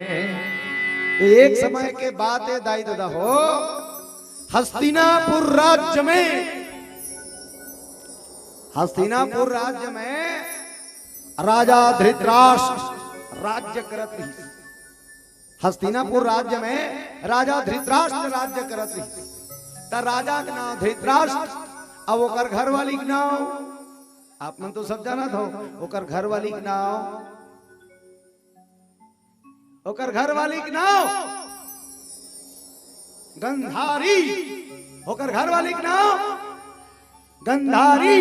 एक समय के बात है दाई दादा हो, हस्तिनापुर राज्य में राजा धृतराष्ट्र राज्य करत रही। हस्तिनापुर राज्य में राजा धृतराष्ट्र राज्य करत रही। त राजा के नाम धृतराष्ट्र, अब ओकर घर वाली के नाम आप मन तो सब जानत हो। ओकर घर वाली के नाम गंधारी। ओकर घर वाली के नाम गंधारी।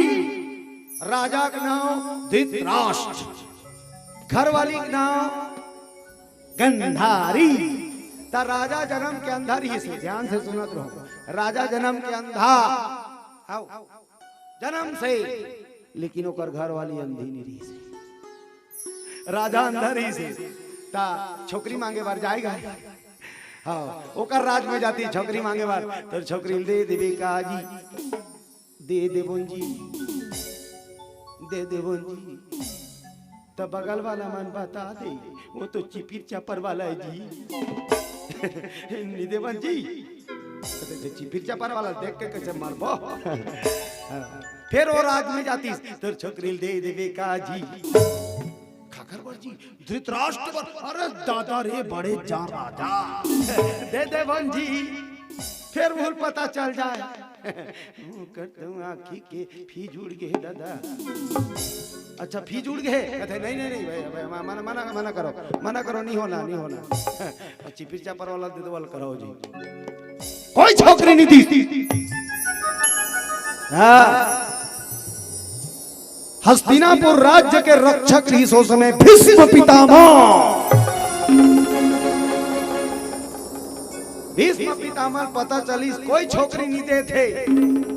राजा के नाम धृतराष्ट्र, घर वाली के नाम गंधारी। ता राजा जन्म के अंदर ही से, ध्यान से सुनत रहो, राजा जन्म के अंधा जन्म से, लेकिन ओकर घर वाली अंधी निरी से। राजा अंदर ही से ता छोकरी मांगे बार जाएगा। हाँ, ओकर राज में जाती छोकरी मांगे बार, तो छोकरी दे देवे काजी, दे देवन जी, दे देवन जी। तो बगल वाला मन बता दे, वो तो चिपिर चापर वाला है जी। निदेवन जी, चिपिर चापर वाला देख के कैसे मारबो। फिर वो राज में जाती तो छोकरी दे देवे काजी, खाकर जी धृतराष्ट्र पर, अरे दादा रे बड़े जा राजा, दे देवन जी। फिर भूल पता चल जाए आखी के फी जुड़ गए दादा। अच्छा फी जुड़ गए, कहते नहीं नहीं नहीं भाई, मना मना मना करो, मना करो, नहीं होना नहीं होना। चिपिर चापर वाला दे दो, करो जी, कोई छोकरी नहीं दी। हाँ, हस्तिनापुर राज्य के रक्षक रही सो समय भीष्म पितामह। भीष्म पितामह पता चली कोई छोकरी नहीं दे थे।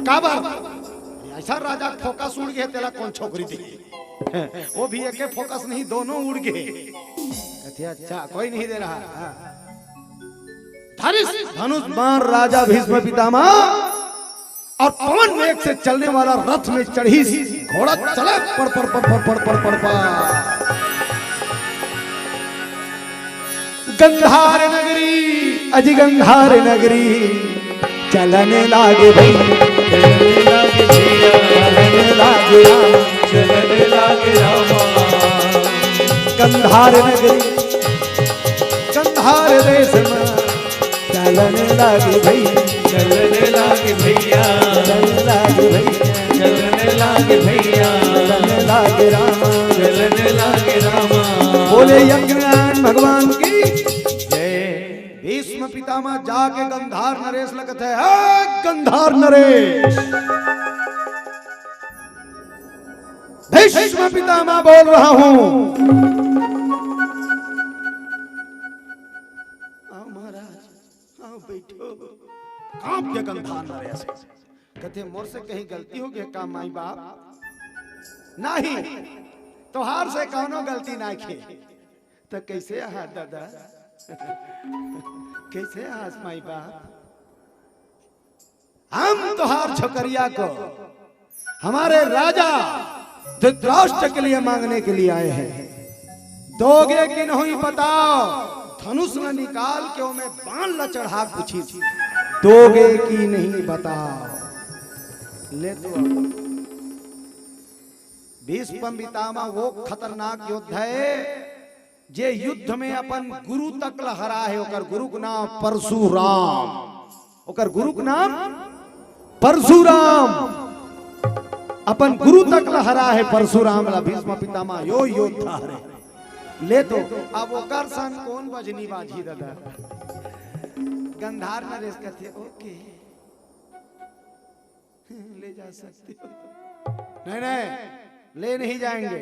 काबर ऐसा राजा फोकस उड़ गए, तेरा कौन छोकरी दी। वो भी एक फोकस नहीं, दोनों उड़ गए। कहते अच्छा कोई नहीं दे रहा। धनुष बाण राजा भीष्म पितामह और पवन वेग से चलने वाला रथ में चढ़ी, घोड़ा चला पड़ पड़ पड़ पड़ पड़ पड़ पड़ पड़। गंधार नगरी, अजी गंधार नगरी चलने लागे भाई, चलने लागे भैया, चलने लागे राम, चलने लागे रामा। गंधार नगरी, गंधार देश में चलने लागे भाई, चलने लागे भैया, चलने लागे भैया, चलने लागे भैया, चलने लागे रामा, चलने लागे रामा। बोले यज्ञनारायण भगवान की जय। भीष्म पितामह जाके गंधार नरेश लगत है, गंधार नरेश। भीष्म पितामह बोल रहा हूं, आओ महाराज आओ बैठो। कांप के गंधार नरेश कहते मोर से कहीं गलती हो गई का माई बाप? नहीं, तोहार से कौनो गलती ना खे। तो कैसे आहा दादा, कैसे आहास माई बाप? हम तोहार छोकरिया को हमारे राजा धृतराष्ट्र के लिए मांगने के लिए आए हैं। दोगे कि नहीं बताओ? धनुष न निकाल के मैं बाण ल चढ़ा पूछी, दोगे कि नहीं बताओ? ले तो भीष्म पितामह वो खतरनाक योद्धा है जे युद्ध में अपन गुरु तक हरा है। ओकर गुरु का नाम परशुराम, ओकर गुरु का नाम परशुराम, अपन गुरु तक हरा है परशुराम ला। भीष्म पितामह यो योद्धा है। ले तो अब ओकर सन कौन बजनी बाजी दादा? गंधार नरेश कहते ओके ले जा सकते हो। नहीं नहीं ले नहीं जाएंगे।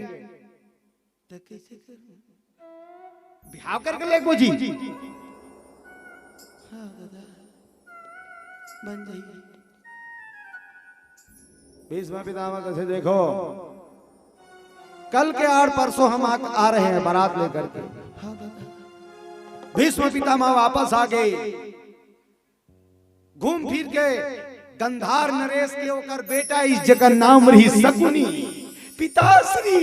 तो कैसे करूं? बिहाव करके ले को जी। हाँ दादा बन जाइए। भीष्म पितामह कैसे देखो, कल के आड़ परसों हम आ रहे हैं बारात लेकर के। हाँ दादा। भीष्म पितामह वापस आ गए, घूम फिर के गंधार नरेश के ओकर बेटा इस जगह नाम रही शकुनी पिताश्री।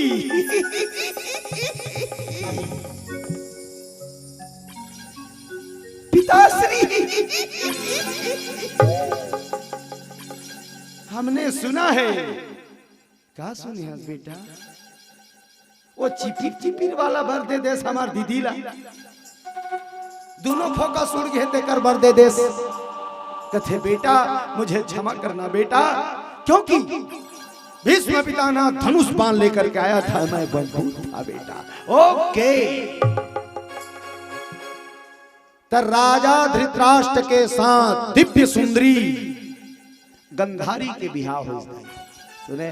हमने सुना है। क्या सुनी है बेटा? वो चिपिर चिपिर वाला भर दे देश हमार दीदी ला, दोनों फोकस उड़ गए थे कर भर दे देश। कथे बेटा मुझे क्षमा करना बेटा, क्योंकि भीष्म पितामह धनुष बाण लेकर के आया था, मैं बंधु था बेटा। ओके। तो राजा धृतराष्ट्र के साथ दिव्य सुंदरी गंधारी के बिहाव हो गए। सुने,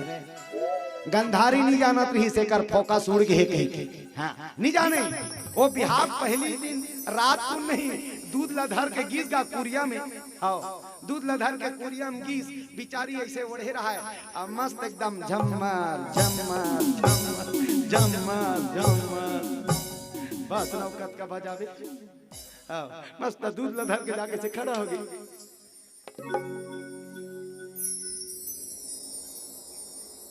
गंधारी नहीं जानत रही से कर फोकस उड़ गए कहीं। हाँ नहीं जाने, वो बिहाव पहली दिन रात को नहीं, दूध लधर के गीस का कुरिया में, हाँ दूध लधर के कुरिया में गीस बिचारी ऐसे ओढ़े रहा है, और मस्त एकदम झम्मर झम्मर झम्मर झम्मर झम्मर बस नौकत का बजावे। हाँ मस्त दूध लधर के जाके से खड़ा हो गई।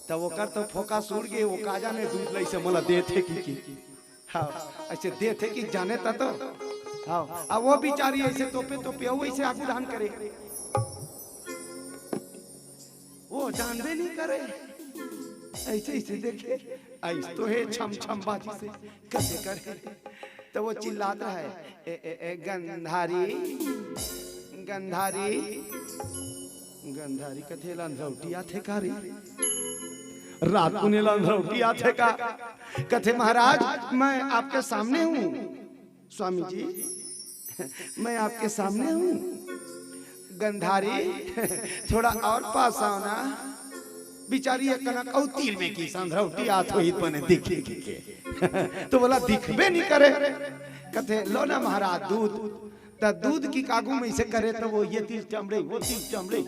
तब वो कर तो फोका सूड़ गए, वो काजा ने दूध लाई से मोला दे थे की हाँ ऐसे दे थे कि जाने ता तो हाँ। अब वो बिचारी ऐसे तोपे तोपे वो ऐसे आगू दान करे, वो जानबे नहीं करे, ऐसे ऐसे देखे ऐसे तो है छम छम बाजी से कैसे करे। तो वो चिल्लाता है गंधारी गंधारी गंधारी कथे लंधौटिया थे कारी, रात को लंधौटिया थे का। कथे महाराज मैं आपके सामने हूँ, स्वामी जी मैं आपके सामने हूँ। गंधारी थोड़ा और पास आओ ना, बिचारी एक कनक और तीर में की संधौटिया तो हित बने दिखे के तो बोला दिखबे नहीं करे। कथे लो ना महाराज दूध, तो दूध की कागू में से करे तो वो ये तीर चमड़े वो तीर चमड़े।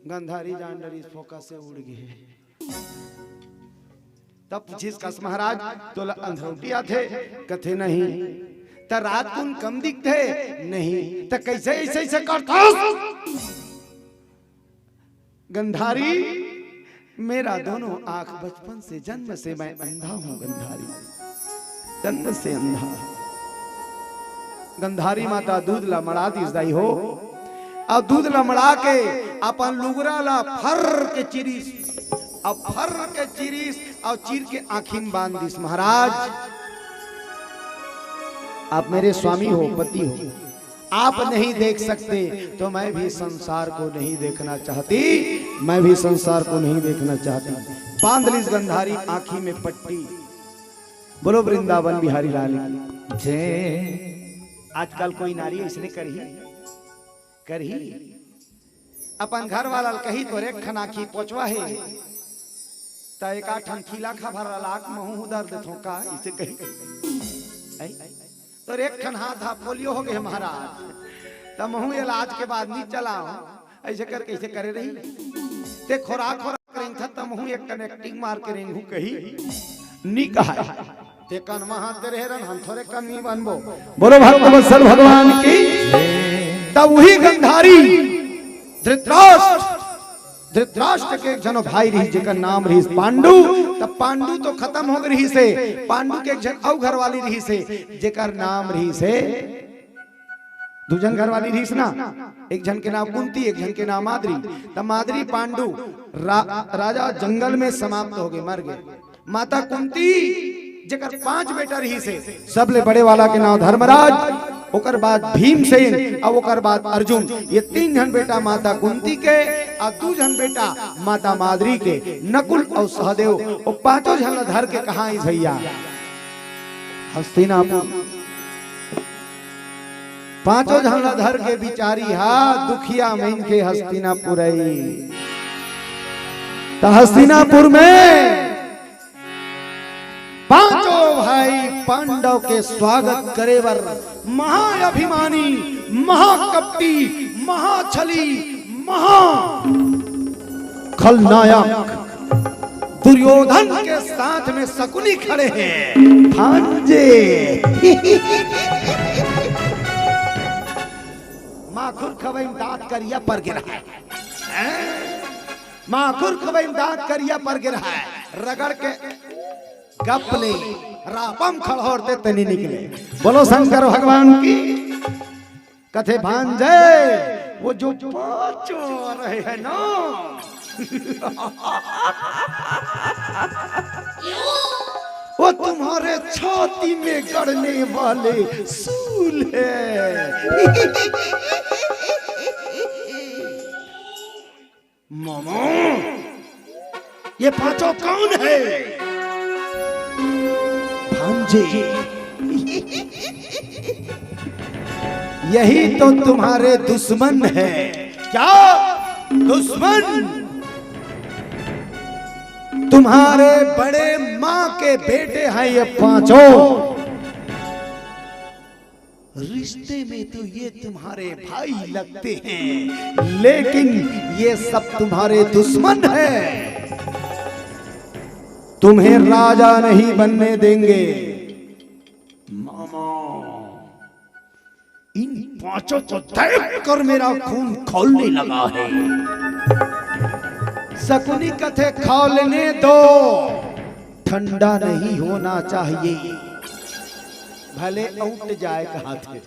गंधारी जान डरी फोकस से उड़ गए। तब पूछिस कस महाराज तो अंधौटिया थे? कथे नहीं। तो रात को कम दिखते नहीं, तो कैसे ऐसे ऐसे करता? गंधारी मेरा दोनों आंख बचपन से जन्म से मैं अंधा हूं, गंधारी जन्म से अंधा। गंधारी माता दूध ला मड़ा दिस हो, अब दूध लमड़ा के अपन लुगरा ला फर के चिरीस, अब फर के चिरीस और चीर के आँखिन बांध दिस। महाराज आप मेरे स्वामी हो, पति हो, आप नहीं देख सकते तो मैं भी संसार को नहीं देखना चाहती, मैं भी संसार को नहीं देखना चाहती। बांध ली गंधारी आँखी में पट्टी। बोलो वृंदावन बिहारी लाल जय। आजकल कोई नारी इसने करही अपन घर वाला कही तो एक खना की पोचवा है, तो एक आठन खिला खा भरा लाख महू दर्द थोका इसे कही तो एक खन हाथ हा पोलियो हो गए महाराज, तब महू इलाज के बाद नहीं चलाओ ऐसे कर कैसे करे रही ते खोराक खोराक रेंग था, तब महू एक कनेक्टिंग मार के रेंगू कही नी कहा ते कन महात रहे रन हम थोड़े कन नहीं बनबो। बोलो भक्त वत्सल भगवान की। तब वही गंधारी धृतराष्ट्र के एक जनो भाई रही जेकर नाम रही पांडु। तब पांडु तो खत्म हो गई से, पांडु के एक जन और घर वाली रही से जेकर नाम रही से, दो जन घर वाली रही ना, एक जन के नाम कुंती एक जन के नाम माद्री। तब माद्री पांडु राजा जंगल में समाप्त हो गए, मर गए। माता कुंती जेकर 5 बेटा रही से, सबले बड़े वाला के नाम धर्मराज, ओकर बाद भीमसेन और ओकर बाद अर्जुन। ये 3 जन बेटा माता कुंती के और 2 जन बेटा माता माद्री के, नकुल और सहदेव। और 5 जन धर के कहा भैया हस्तिनापुर, 5 जन धर के बिचारी हा दुखिया में के हस्तिनापुर। तो हस्तिनापुर में 5 भाई पांडव के स्वागत करे बर महाअभिमानी, महाकपटी, महाछली, महा खलनायक दुर्योधन के साथ में शकुनी खड़े हैं। भांजे माखुर खबई दांत करिया पर गिरा है, माखुर खबई दांत करिया पर गिरा है, रगड़ के गपले रापम खड़ोड़ते तनी निकले। बोलो शंकर भगवान की। कथे भांजे वो जो पांचों आ रहे हैं ना वो तुम्हारे छाती में गड़ने वाले सूल है। मामा ये पांचों कौन है? भांजे यही तो तुम्हारे दुश्मन है। क्या दुश्मन? तुम्हारे बड़े माँ के बेटे हैं ये पांचों। रिश्ते में तो ये तुम्हारे भाई लगते हैं, लेकिन ये सब तुम्हारे दुश्मन हैं। तुम्हें राजा नहीं बनने देंगे। मामा इन पांचों को देख कर मेरा खून खौलने लगा है। शकुनी कथे खौलने दो, ठंडा नहीं होना चाहिए। भले उठ जाए कहाँ थे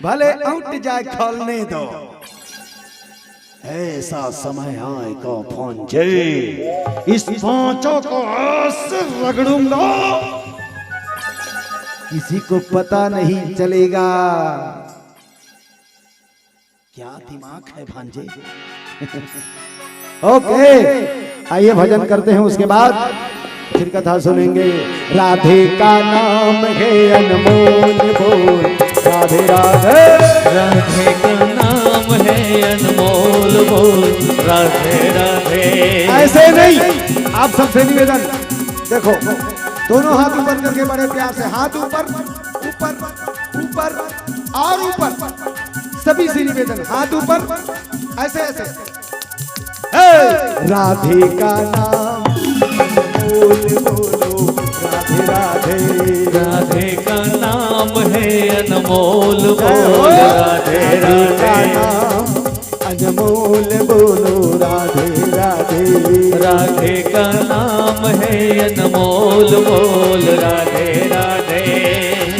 भले उठ जाए, खौलने दो। ऐसा समय आएगा भांजे, इस पांचों को ऐसे रगड़ूंगा किसी को पता नहीं चलेगा। क्या दिमाग है भांजे। ओके आइए भजन करते हैं, उसके बाद फिर कथा सुनेंगे। राधे का नाम है अनमोल बोल, राधे राधे। राधे का नाम है अनमोल बोल, राधे राधे। ऐसे नहीं, आप सबसे निवेदन, देखो दोनों हाथ ऊपर करके बड़े प्यार से, हाथ ऊपर ऊपर ऊपर और ऊपर, सभी से निवेदन, हाथ ऊपर ऐसे ऐसे। राधे का नाम बोल बोलो, राधे राधे। राधे का नाम है अनमोल बोल, राधे राधे। अनमोल बोलो, राधे राधे। राधे का नाम है अनमोल बोल, राधे राधे।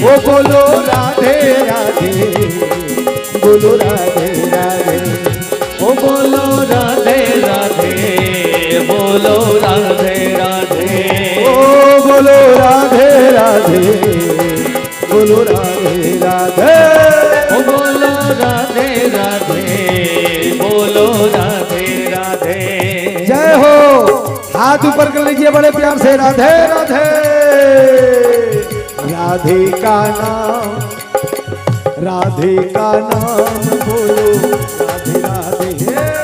वो बोलो राधे राधे, बोलो राधे राधे। ओ बोलो राधे राधे, बोलो राधे राधे। ओ बोलो राधे राधे, बोलो राधे राधे। ओ बोलो राधे राधे, बोलो राधे राधे। जय हो। हाथ ऊपर कर लीजिए बड़े प्यार से, राधे राधे। राधे का नाम, राधे का नाम बोलो, राधे राधे।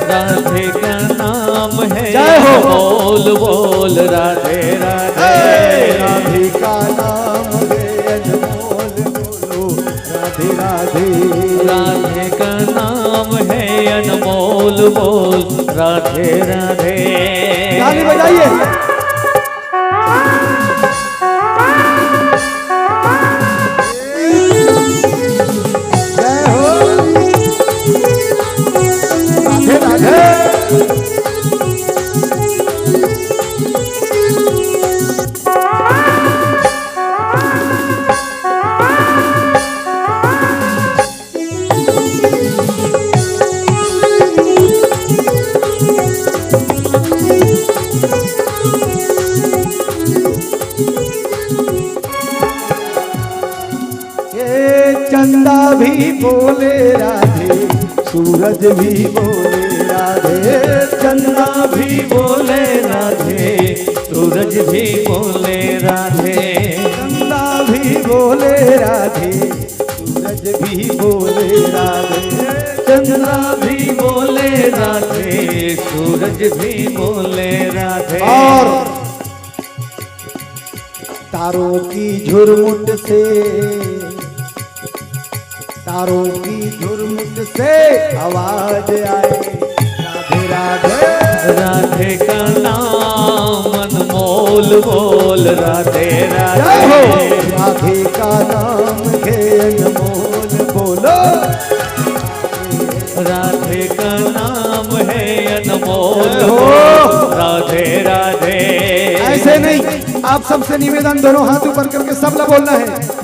राधे का नाम है जय हो। बोल बोल, राधे राधे। राधे का नाम है अनमोल बोलो, राधे राधे। राधे का नाम है अनमोल बोल, राधे राधे। ताली बजाइए। जय हो। राधे राधे। चंदा भी बोले राधे, सूरज भी बोले राधे। चंदा भी बोले राधे, सूरज भी बोले राधे। चंदा भी बोले राधे, सूरज भी बोले राधे। चंद्रा भी बोले राधे, सूरज भी बोले राधे। और तारों की झुरमुट से, तारों की झुरमुट से आवाज आए, राधे राधे। राधे का नाम अनमोल बोल, राधे जय हो। राधे। राधे का नाम है अनमोल बोलो, राधे का नाम है अनमोल जय हो। बोल, राधे राधे। ऐसे नहीं, आप सबसे निवेदन, दोनों हाथ ऊपर करके सब लोग बोलना है।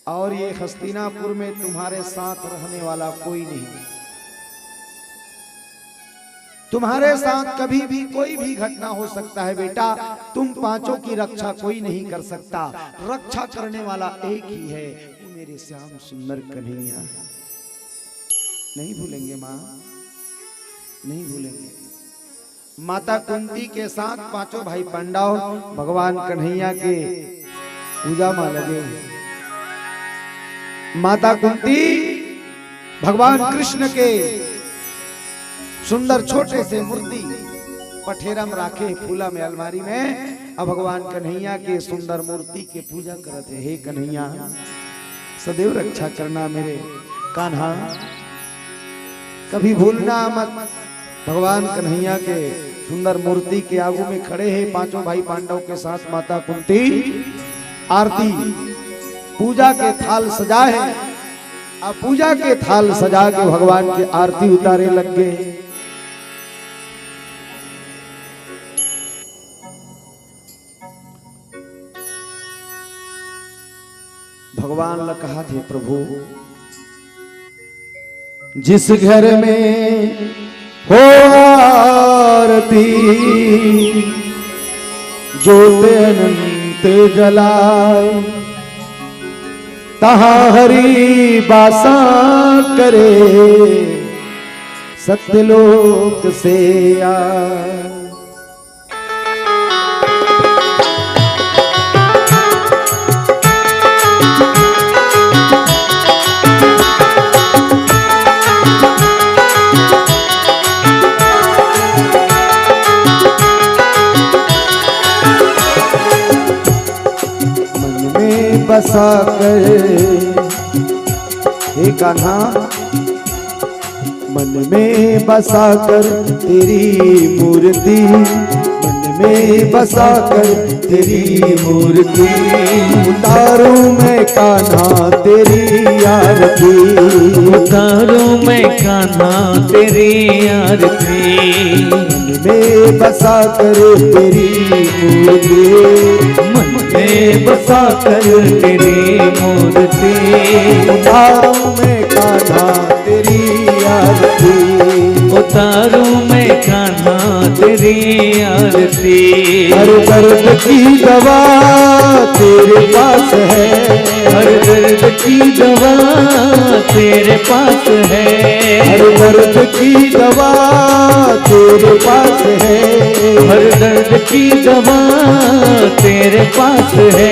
और ये हस्तिनापुर में तुम्हारे साथ रहने वाला कोई नहीं। तुम्हारे साथ कभी भी कोई भी घटना हो सकता है बेटा। तुम पांचों की रक्षा कोई नहीं कर सकता। रक्षा करने वाला एक ही है, वो मेरे श्याम सुंदर कन्हैया। नहीं भूलेंगे माँ, नहीं भूलेंगे। माता कुंती के साथ पांचों भाई पांडव भगवान कन्हैया के पूजा में लगे हुए। माता कुंती भगवान कृष्ण के सुंदर छोटे से मूर्ति पठेरम राखे फूला में अलमारी में। अब भगवान कन्हैया के सुंदर मूर्ति के पूजा करते। हे कन्हैया सदैव रक्षा करना मेरे कान्हा, कभी भूलना मत। भगवान कन्हैया के सुंदर मूर्ति के आगू में खड़े हैं पांचों भाई पांडव के साथ माता कुंती। आरती पूजा के थाल सजाए हैं। अब पूजा के थाल सजा के भगवान की आरती उतारे लग गए। भगवान ने कहा थे प्रभु जिस घर में हो आरती ज्योत अनंत जलाए, तहाँ हरि बासा करे सत्यलोक से आए। बसा कर हे कान्हा, मन में बसा कर तेरी मूर्ति, मन में बसा कर तेरी मूर्ति, उतारूं मैं कान्हा तेरी आरती, उतारूं मैं कान्हा तेरी आरती। मन में बसा कर तेरी मूर्ति, मन में बसा कर तेरी मूर्ति, उतारूं मैं कान्हा तेरी आरती, उतारूं मैं कान्हा तेरी आरती। हर दर्द की दवा तेरे पास है, हर दर्द की दवा तेरे पास है, हर दर्द की दवा तेरे पास है, हर दर्द की दवा तेरे पास है।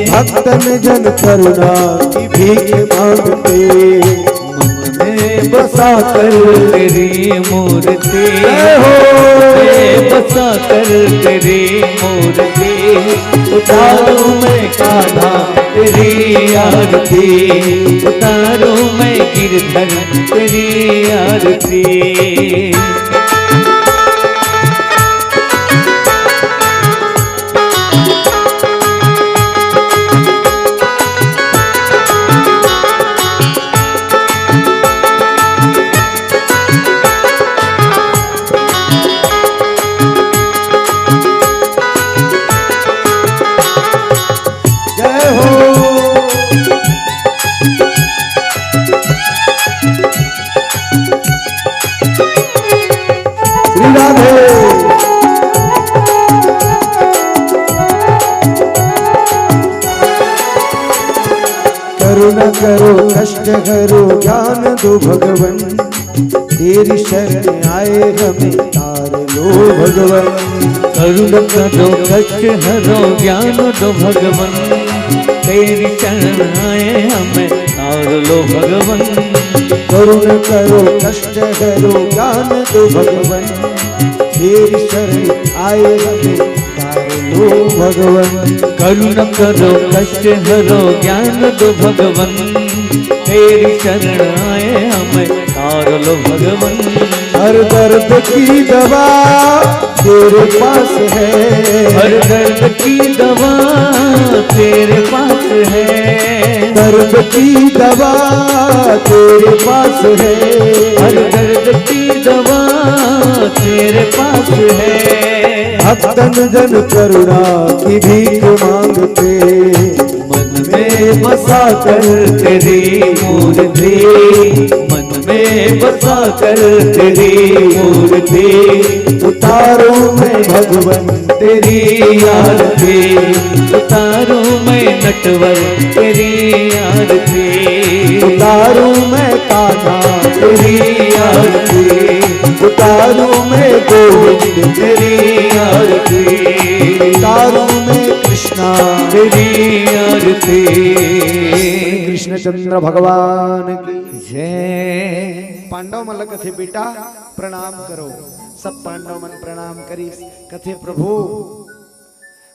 भक्तन जन करुणा की भीख मांगते, मन में बसा कर तेरी मूर्ति, बसा कर तेरी मूर्ति, उतारूं मैं कान्हा तेरी आरती, उतारूं मैं गिरधर तेरी आरती। करुणा करो कष्ट हरो ज्ञान दो भगवन, तेरी शरण आए हमें तार लो भगवन। करुणा करो कष्ट हरो ज्ञान दो भगवन, तेरी शरण आए हमें तार लो भगवन। करुणा करो कष्ट हरो ज्ञान दो भगवन, तेरी शरण आए हमें तार लो भगवन। करुणा करो कष्ट हरो ज्ञान दो भगवन, तेरी शरण आए हमें तार लो भगवन। हर दर्द की दवा तेरे पास है, हर दर्द की दवा तेरे पास है, दर्द की दवा तेरे पास है, हर दर्द की दवा तेरे पास है। भक्तन जन करुणा की भीख मांगते, मन में बसा कर तेरी मूर्ति, मन में बसा कर तेरी मूर्ति, उतारूं मैं भगवन तेरी आरती, उतारूं मैं नटवर तेरी आरती, उतारूं मैं कान्हा तेरी आरती, उतारूं मैं गोविंद तेरी आरती, उतारूं मैं कृष्णा तेरी आरती। कृष्णचंद्र भगवान की जय। पांडव मन कथे बेटा प्रणाम करो, सब पांडव मन प्रणाम करी कथे प्रभु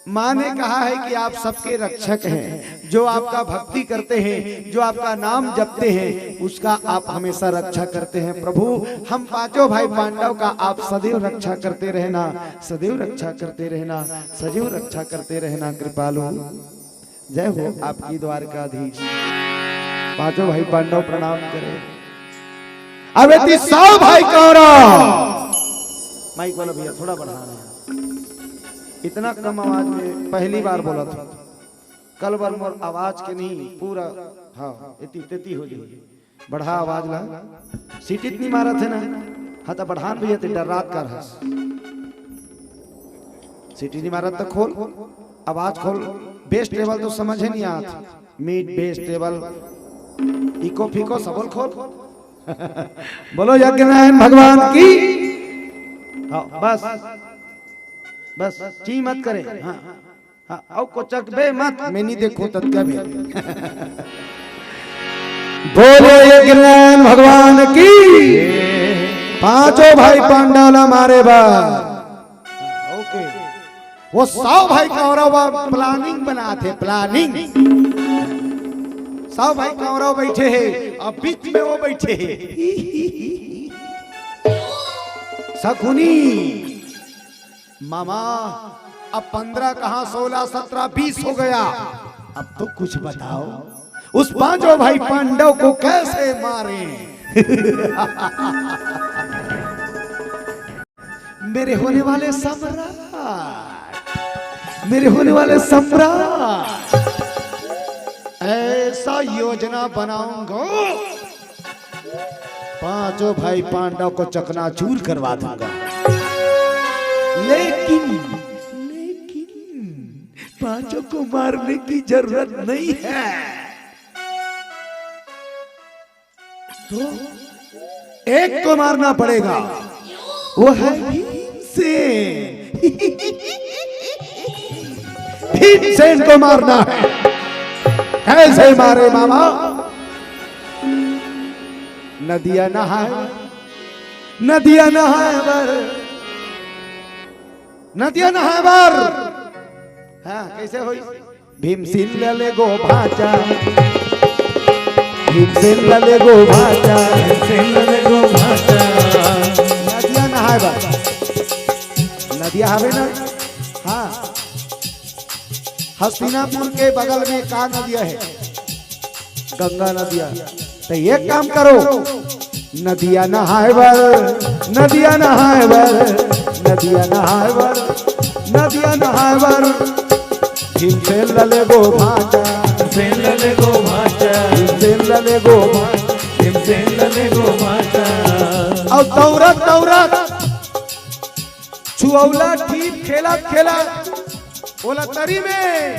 माँ ने कहा है कि आप सबके रक्षक हैं, जो आपका भक्ति करते हैं, जो आपका नाम जपते हैं, उसका आप हमेशा रक्षा करते हैं। प्रभु हम पांचों भाई पांडव का आप सदैव रक्षा करते रहना, सदैव रक्षा करते रहना, सदैव रक्षा करते रहना कृपालु। जय हो आपकी द्वारकाधीश। पांचों भाई पांडव प्रणाम करें। अब 100 भाई कौरव, माइक वाला भैया थोड़ा बढ़ाना, इतना कम आवाज में पहली बार बोला था, कल बार मोर आवाज के नहीं पूरा, हाँ इतनी हो जाएगी, बढ़ा आवाज ला, सीट इतनी मारा थे ना, हाँ तो बढ़ान भैया ते डर रात कर हंस, सीट नहीं मारा तो खोल, आवाज खोल, बेस टेबल तो समझ ही नहीं आता, मीट बेस टेबल इको फीको सबल खोल। बोलो यज्ञनारायण भगवान की। हाँ बस बस ची मत करे, हाँ हाँ औ को चकबे मत, मैं नहीं देखूं तत्कबे। बोलो यज्ञनारायण भगवान की। पांचों भाई पांडव मारे बार ओके, वो 100 भाई कौरव प्लानिंग बनाते, प्लानिंग 100 भाई कौरव बैठे हैं, अब बीच में वो बैठे हैं शकुनी मामा। अब 15 कहां 16 17 20 हो गया, अब तो कुछ बताओ उस पांचों भाई पांडव को कैसे मारे। मेरे होने वाले सम्राट, मेरे होने वाले सम्राट, ऐसा योजना बनाऊंगा पांचों भाई पांडव को चकनाचूर करवा दूंगा। लेकिन पांचों को मारने की जरूरत नहीं है, तो एक को मारना पड़ेगा, वो है भीमसेन। भीमसेन को मारना है। कैसे मारे मामा? नदिया नहाए, नदिया नहाए बर, नदिया नहाए बर। हाँ कैसे हुई? भीमसेन लले गो भाचा, भीमसेन लले गो भाचा, भीमसेन लले गो भाचा। नदिया नहाए बर, नदिया हवे ना। हाँ हस्तिनापुर के बगल में का नदिया है? गंगा नदिया। तो एक काम करो, नदिया नहाए बर, नदिया नहाए बर, नदिया नहाए बर, नदिया नहाए बर। भीमसेन लले गो भाचा, भीमसेन लले गो भाचा, भीमसेन लले गो भाचा, भीमसेन लले गो भाचा। और दौड़त दौड़त छुऔला ठीक खेला खेला बोला तरी में